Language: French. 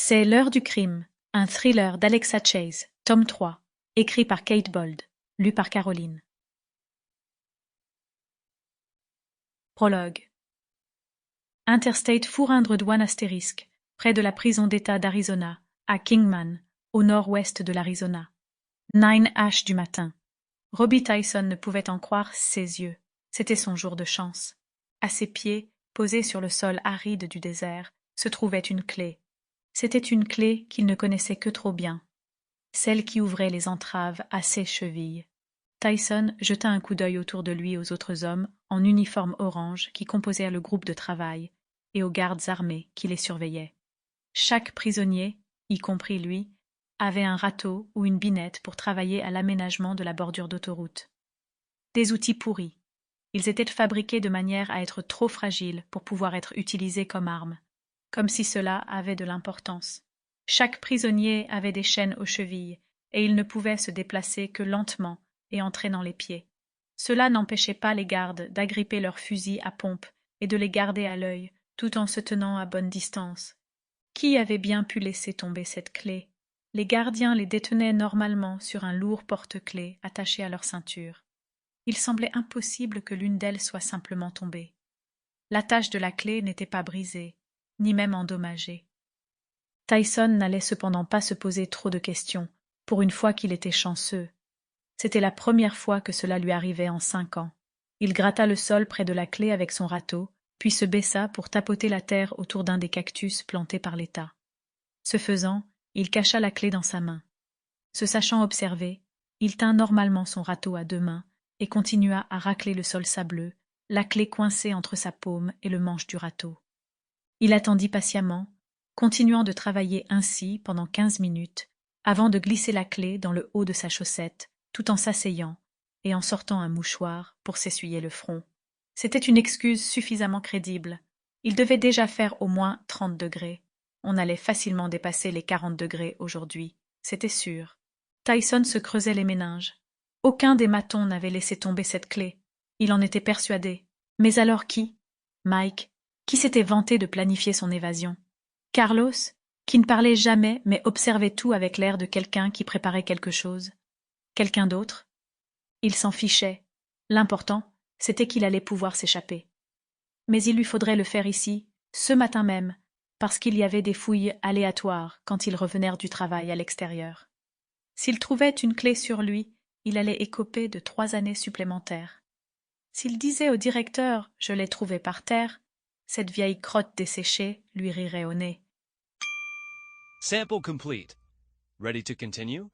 C'est L'heure du crime, un thriller d'Alexa Chase, tome 3, écrit par Kate Bold, lu par Caroline. Prologue. Interstate Fourindre Douane Astérisque, près de la prison d'État d'Arizona, à Kingman, au nord-ouest de l'Arizona. 9h du matin. Robbie Tyson ne pouvait en croire ses yeux. C'était son jour de chance. À ses pieds, posée sur le sol aride du désert, se trouvait une clé. C'était une clé qu'il ne connaissait que trop bien, celle qui ouvrait les entraves à ses chevilles. Tyson jeta un coup d'œil autour de lui aux autres hommes en uniforme orange qui composèrent le groupe de travail et aux gardes armés qui les surveillaient. Chaque prisonnier, y compris lui, avait un râteau ou une binette pour travailler à l'aménagement de la bordure d'autoroute. Des outils pourris. Ils étaient fabriqués de manière à être trop fragiles pour pouvoir être utilisés comme armes, comme si cela avait de l'importance. Chaque prisonnier avait des chaînes aux chevilles, et il ne pouvait se déplacer que lentement et en traînant les pieds. Cela n'empêchait pas les gardes d'agripper leurs fusils à pompe et de les garder à l'œil, tout en se tenant à bonne distance. Qui avait bien pu laisser tomber cette clé? Les gardiens les détenaient normalement sur un lourd porte-clés attaché à leur ceinture. Il semblait impossible que l'une d'elles soit simplement tombée. L'attache de la clé n'était pas brisée, ni même endommagée. Tyson n'allait cependant pas se poser trop de questions, pour une fois qu'il était chanceux. C'était la première fois que cela lui arrivait en 5 ans. Il gratta le sol près de la clé avec son râteau, puis se baissa pour tapoter la terre autour d'un des cactus plantés par l'État. Ce faisant, il cacha la clé dans sa main. Se sachant observé, il tint normalement son râteau à 2 mains et continua à racler le sol sableux, la clé coincée entre sa paume et le manche du râteau. Il attendit patiemment, continuant de travailler ainsi pendant 15 minutes, avant de glisser la clé dans le haut de sa chaussette, tout en s'asseyant et en sortant un mouchoir pour s'essuyer le front. C'était une excuse suffisamment crédible. Il devait déjà faire au moins 30 degrés. On allait facilement dépasser les 40 degrés aujourd'hui, c'était sûr. Tyson se creusait les méninges. Aucun des matons n'avait laissé tomber cette clé. Il en était persuadé. Mais alors qui? Mike, qui s'était vanté de planifier son évasion? Carlos, qui ne parlait jamais mais observait tout avec l'air de quelqu'un qui préparait quelque chose? Quelqu'un d'autre? Il s'en fichait. L'important, c'était qu'il allait pouvoir s'échapper. Mais il lui faudrait le faire ici, ce matin même, parce qu'il y avait des fouilles aléatoires quand ils revenèrent du travail à l'extérieur. S'il trouvait une clé sur lui, il allait écoper de 3 années supplémentaires. S'il disait au directeur « je l'ai trouvée par terre », cette vieille crotte desséchée lui rirait au nez. Sample complete. Ready to continue?